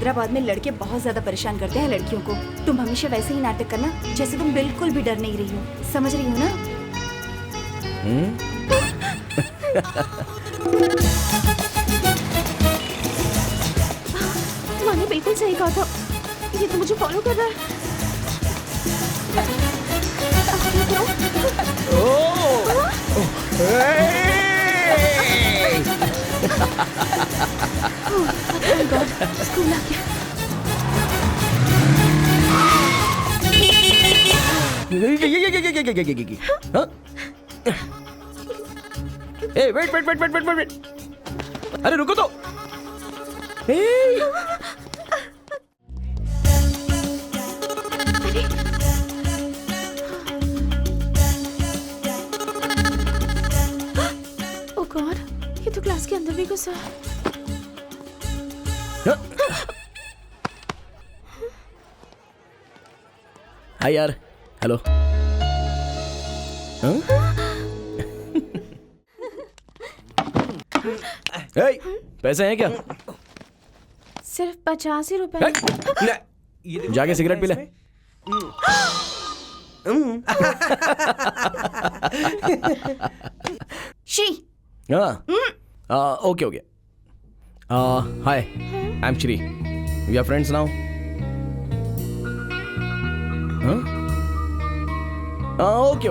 हैदराबाद में लड़के बहुत ज्यादा परेशान करते हैं लड़कियों को। तुम हमेशा वैसे ही नाटक करना जैसे तुम बिल्कुल भी डर नहीं रही हो। समझ रही हो ना? मैंने बिल्कुल सही कहा था। ये तो मुझे फॉलो कर रहा है। स्कूल आ गया। वेट। अरे रुको तो। ओह गॉड, ये तो क्लास के अंदर भी घुसा है। हाय यार, हेलो। पैसे हैं क्या? सिर्फ 50 ही रुपए। जाके सिगरेट पी ले। शी। Okay. Hi, I am Shri. We are friends now. Okay.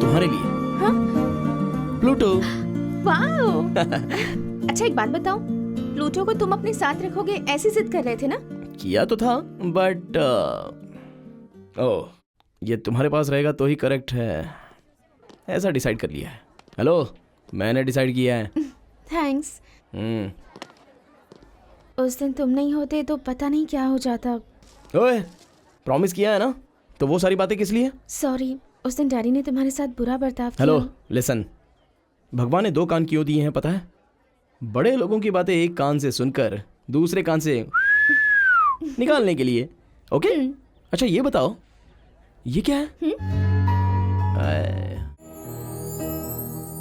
तुम्हारे लिए। हाँ? प्लूटो। वाओ। अच्छा एक बात बताओ, प्लूटो को तुम अपने साथ रखोगे ऐसी जिद कर रहे थे ना? किया तो था बट ओह, ये तुम्हारे पास रहेगा तो ही करेक्ट है, ऐसा डिसाइड कर लिया है। हेलो, मैंने डिसाइड किया है। थैंक्स। उस दिन तुम नहीं होते तो पता नहीं क्या हो जाता। ओए, प्रॉमिस किया है ना, तो वो सारी बातें किस लिए? सॉरी, उस दिन डैडी ने तुम्हारे साथ बुरा बर्ताव किया। हेलो लिसन, भगवान ने 2 कान क्यों दिए हैं पता है? बड़े लोगों की बातें एक कान से सुनकर दूसरे कान से निकालने के लिए। ओके? अच्छा ये बताओ, ये क्या है?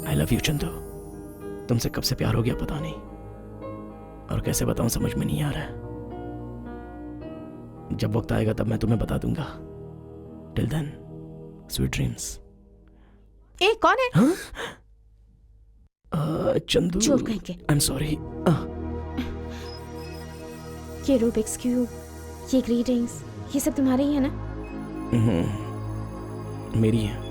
I love you Chandu. तुमसे कब से प्यार हो गया पता नहीं, और कैसे बताऊं समझ में नहीं आ रहा है। जब वक्त आएगा तब मैं तुम्हें बता दूंगा। Till then sweet dreams. ए कौन है? हाँ? चंदू। चोर कहीं के। I am sorry. ये रूबिक्स क्यूब, ये ग्रीटिंग्स, ये सब तुम्हारे ही है ना? मेरी है।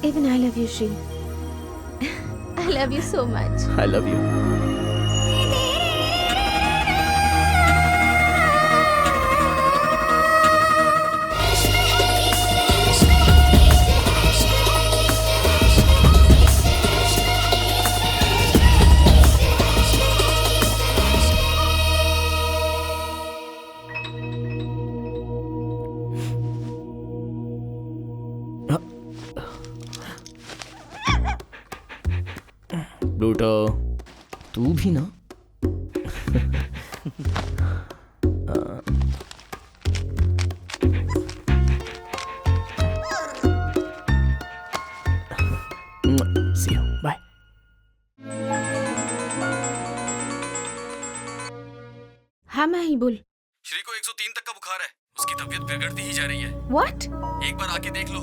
Even I love you, Shri. I love you so much. I love you. Pluto, तू भी ना। See you. Bye. हाँ मैं ही बोल। श्री को 103 तक का बुखार है, उसकी तबीयत बिगड़ती ही जा रही है। What? एक बार आके देख लो।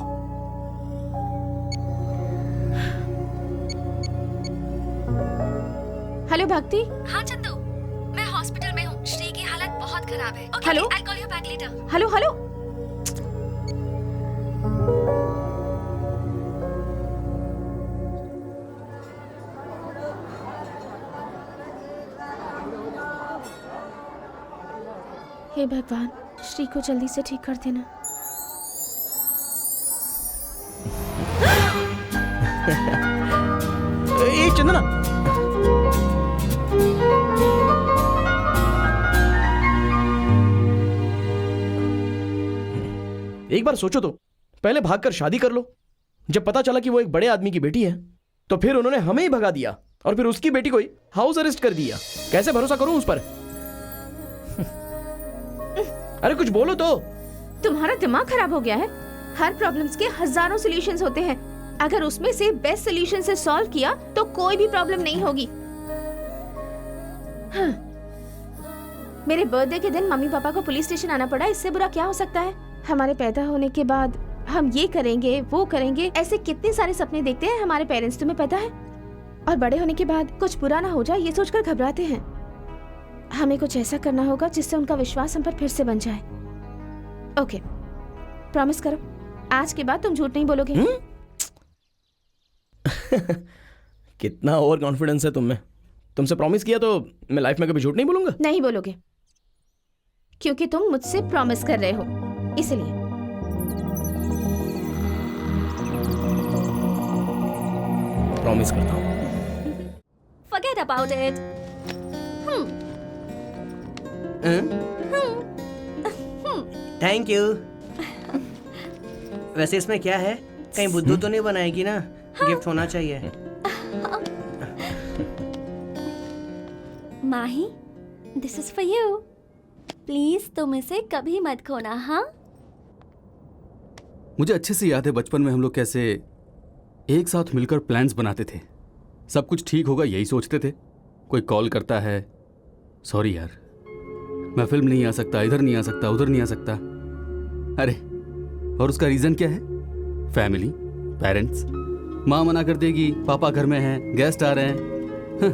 हेलो भक्ति। हाँ चंदू, मैं हॉस्पिटल में हूँ। श्री की हालत बहुत खराब है। Hello? I call you back later. Hello hello. हे भगवान, श्री को जल्दी से ठीक कर देना। ए चंदना, एक बार सोचो तो, पहले भागकर शादी कर लो। जब पता चला कि वो एक बड़े आदमी की बेटी है तो फिर उन्होंने हमें ही भगा दिया और फिर उसकी बेटी को ही हाउस अरेस्ट कर दिया। कैसे भरोसा करूं उस पर? अरे कुछ बोलो तो। तुम्हारा दिमाग खराब हो गया है। हर प्रॉब्लम्स के हजारों सॉल्यूशंस होते हैं। अगर उसमें से बेस्ट सॉल्यूशन से सॉल्व किया तो कोई भी प्रॉब्लम नहीं होगी। हाँ। मेरे बर्थडे के दिन मम्मी पापा को पुलिस स्टेशन आना पड़ा, इससे बुरा क्या हो सकता है? हमारे पैदा होने के बाद हम ये करेंगे वो करेंगे, ऐसे कितने सारे सपने देखते हैं हमारे पेरेंट्स, तुम्हें पता है? और बड़े होने के बाद कुछ बुरा ना हो जाए ये सोचकर घबराते हैं। हमें कुछ ऐसा करना होगा जिससे उनका विश्वास हम पर फिर से बन जाए। ओके, प्रॉमिस करो आज के बाद तुम झूठ नहीं बोलोगे। कितना ओवर कॉन्फिडेंस है तुम में। तुमसे प्रॉमिस किया तो मैं लाइफ में कभी झूठ नहीं बोलूंगा। नहीं बोलोगे क्योंकि तुम मुझसे प्रॉमिस कर रहे हो, इसलिए। प्रॉमिस करता हूँ। Forget about it. Thank you. वैसे इसमें क्या है? कहीं बुद्धू तो नहीं बनाएगी ना? गिफ्ट होना चाहिए। माही, this is for you. Please तुम इसे कभी मत खोना, हाँ? मुझे अच्छे से याद है बचपन में हम लोग कैसे एक साथ मिलकर प्लान्स बनाते थे। सब कुछ ठीक होगा यही सोचते थे। कोई कॉल करता है, सॉरी यार मैं फिल्म नहीं आ सकता, इधर नहीं आ सकता, उधर नहीं आ सकता। अरे और उसका रीज़न क्या है? Family, parents. माँ मना कर देगी, पापा घर में हैं, गेस्ट आ रहे हैं। हाँ,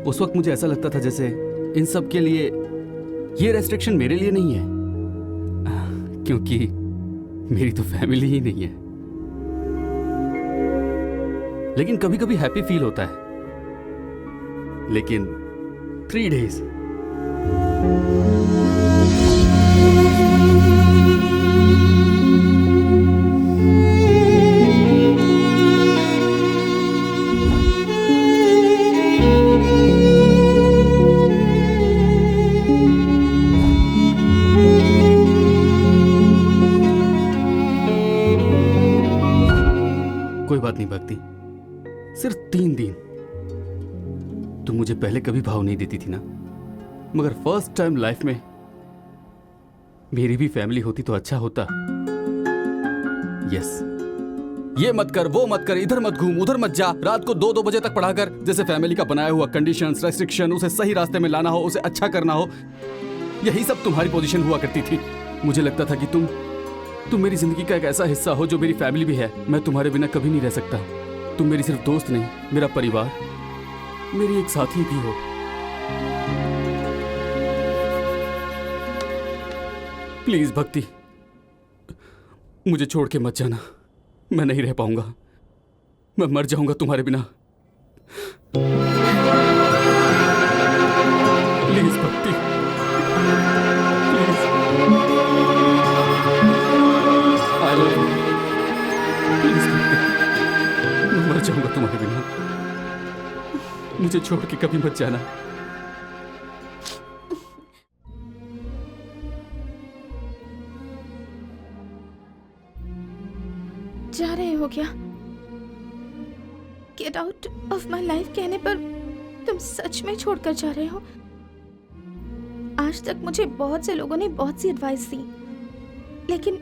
उस वक्त मुझे ऐसा लगता था जैसे इन सब के लिए ये रेस्ट्रिक्शन मेरे लिए नहीं है, क्योंकि मेरी तो फैमिली ही नहीं है। लेकिन कभी कभी हैप्पी फील होता है, लेकिन 3 days। कोई बात नहीं भक्ति, सिर्फ 3 दिन। तुम मुझे पहले कभी भाव नहीं देती थी ना, मगर फर्स्ट टाइम लाइफ में मेरी भी फैमिली होती तो अच्छा होता। यस, ये मत कर, वो मत कर, इधर मत घूम, उधर मत जा, रात को 2-2 बजे तक पढ़ा कर, जैसे फैमिली का बनाया हुआ कंडीशंस, रेस्ट्रिक्शन, उसे सही रास्ते में लाना हो, उसे अच्छा करना हो, यही सब तुम्हारी पोजीशन हुआ करती थी। मुझे लगता था कि तुम मेरी जिंदगी का एक ऐसा हिस्सा हो जो मेरी फैमिली भी है। मैं तुम्हारे बिना कभी नहीं रह सकता। तुम मेरी सिर्फ दोस्त नहीं, मेरा परिवार, मेरी एक साथी भी हो। प्लीज भक्ति, मुझे छोड़ के मत जाना। मैं नहीं रह पाऊंगा, मैं मर जाऊंगा तुम्हारे बिना। प्लीज भक्ति, please, I love you. Please भक्ति, मैं मर जाऊंगा तुम्हारे बिना। मुझे छोड़ के कभी मत जाना। जा रहे हो क्या? Get out of my life कहने पर तुम सच में छोड़कर जा रहे हो? आज तक मुझे बहुत से लोगों ने बहुत सी एडवाइस दी, लेकिन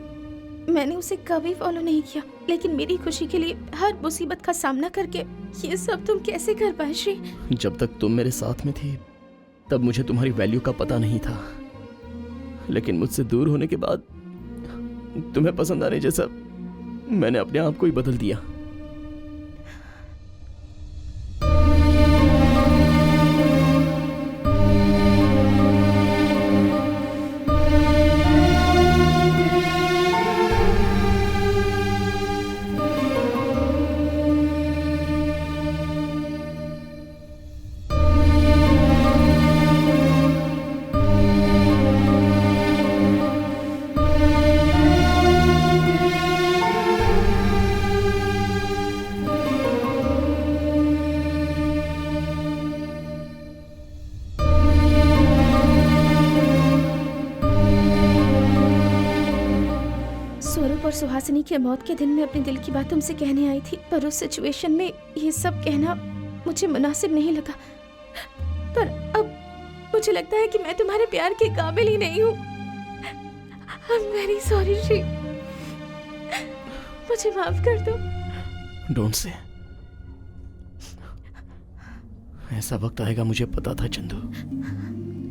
मैंने उसे कभी फॉलो नहीं किया। लेकिन मेरी खुशी के लिए हर मुसीबत का सामना करके ये सब तुम कैसे कर पाए श्री? जब तक तुम मेरे साथ में थी तब मुझे तुम्हारी वैल्यू का पता नहीं था, लेकिन मुझसे दूर होने के बाद तुम्हें पसंद आने जैसा मैंने अपने आप को ही बदल दिया। सुहासिनी के मौत के दिन मैं अपने दिल की बात तुमसे कहने आई थी, पर उस सिचुएशन में ये सब कहना मुझे मुनासिब नहीं लगा। पर अब मुझे लगता है कि मैं तुम्हारे प्यार के काबिल ही नहीं हूँ। I am very sorry Shri, मुझे माफ कर दो। Don't say. ऐसा वक्त आएगा, मुझे पता था चंदू,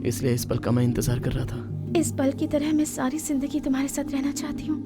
इसलिए इस पल का मैं इंतजार कर रहा था। इस पल की तरह मैं सारी जिंदगी तुम्हारे साथ रहना चाहती हूँ।